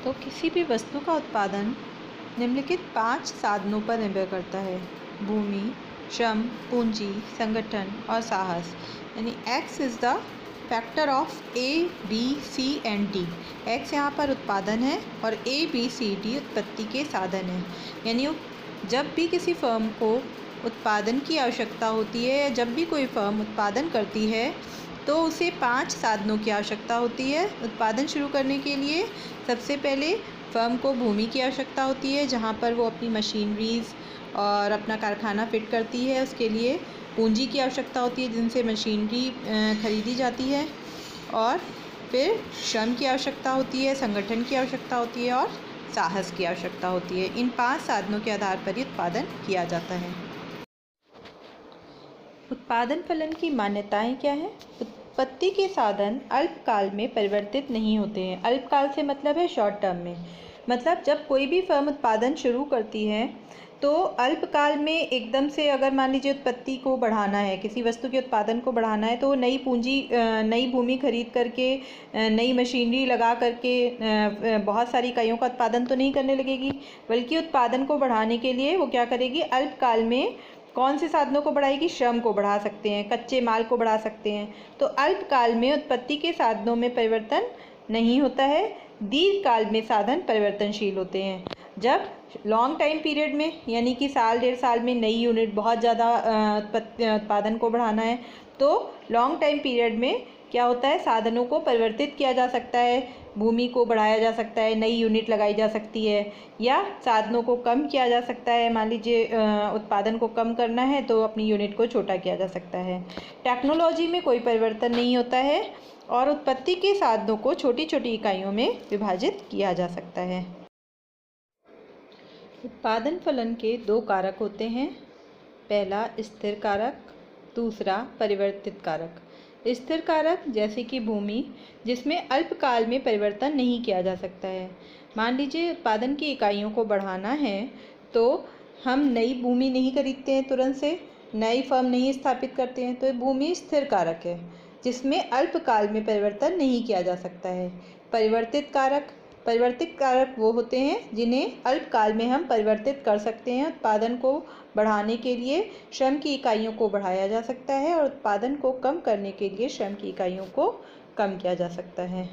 तो किसी भी वस्तु का उत्पादन निम्नलिखित 5 साधनों पर निर्भर करता है: भूमि, श्रम, पूंजी, संगठन और साहस। यानी X is the factor of A, B, C and D। X यहाँ पर उत्पादन है और A, B, C, D उत्पत्ति के साधन हैं। यानी जब भी किसी फर्म को उत्पादन की आवश्यकता होती है या जब भी कोई फर्म उत्पादन करती है तो उसे 5 साधनों की आवश्यकता होती है। उत्पादन शुरू करने के लिए सबसे पहले फर्म को भूमि की आवश्यकता होती है, जहाँ पर वो अपनी मशीनरीज़ और अपना कारखाना फिट करती है। उसके लिए पूंजी की आवश्यकता होती है, जिनसे मशीनरी खरीदी जाती है। और फिर श्रम की आवश्यकता होती है, संगठन की आवश्यकता होती है और साहस की आवश्यकता होती है। इन 5 साधनों के आधार पर ही उत्पादन किया जाता है। उत्पादन फलन की मान्यताएं क्या हैं? उत्पत्ति के साधन अल्पकाल में परिवर्तित नहीं होते हैं। अल्पकाल से मतलब है शॉर्ट टर्म में। मतलब जब कोई भी फर्म उत्पादन शुरू करती है तो अल्पकाल में एकदम से अगर मान लीजिए उत्पत्ति को बढ़ाना है, किसी वस्तु के उत्पादन को बढ़ाना है, तो नई पूंजी, नई भूमि खरीद करके, नई मशीनरी लगा करके बहुत सारी इकाइयों का उत्पादन तो नहीं करने लगेगी, बल्कि उत्पादन को बढ़ाने के लिए वो क्या करेगी, अल्पकाल में कौन से साधनों को बढ़ाएगी? श्रम को बढ़ा सकते हैं, कच्चे माल को बढ़ा सकते हैं। तो अल्पकाल में उत्पत्ति के साधनों में परिवर्तन नहीं होता है। दीर्घकाल में साधन परिवर्तनशील होते हैं। जब लॉन्ग टाइम पीरियड में, यानी कि साल 1.5 साल में नई यूनिट बहुत ज़्यादा उत्पादन को बढ़ाना है, तो लॉन्ग टाइम पीरियड में क्या होता है, साधनों को परिवर्तित किया जा सकता है, भूमि को बढ़ाया जा सकता है, नई यूनिट लगाई जा सकती है, या साधनों को कम किया जा सकता है। मान लीजिए उत्पादन को कम करना है तो अपनी यूनिट को छोटा किया जा सकता है। टेक्नोलॉजी में कोई परिवर्तन नहीं होता है और उत्पत्ति के साधनों को छोटी छोटी इकाइयों में विभाजित किया जा सकता है। उत्पादन फलन के 2 कारक होते हैं। पहला स्थिर कारक, दूसरा परिवर्तित कारक। स्थिर कारक जैसे कि भूमि, जिसमें अल्पकाल में परिवर्तन नहीं किया जा सकता है। मान लीजिए उत्पादन की इकाइयों को बढ़ाना है तो हम नई भूमि नहीं खरीदते हैं, तुरंत से नई फर्म नहीं स्थापित करते हैं, तो भूमि स्थिर कारक है जिसमें अल्पकाल में परिवर्तन नहीं किया जा सकता है। परिवर्तित कारक वो होते हैं जिन्हें अल्पकाल में हम परिवर्तित कर सकते हैं। उत्पादन को बढ़ाने के लिए श्रम की इकाइयों को बढ़ाया जा सकता है और उत्पादन को कम करने के लिए श्रम की इकाइयों को कम किया जा सकता है।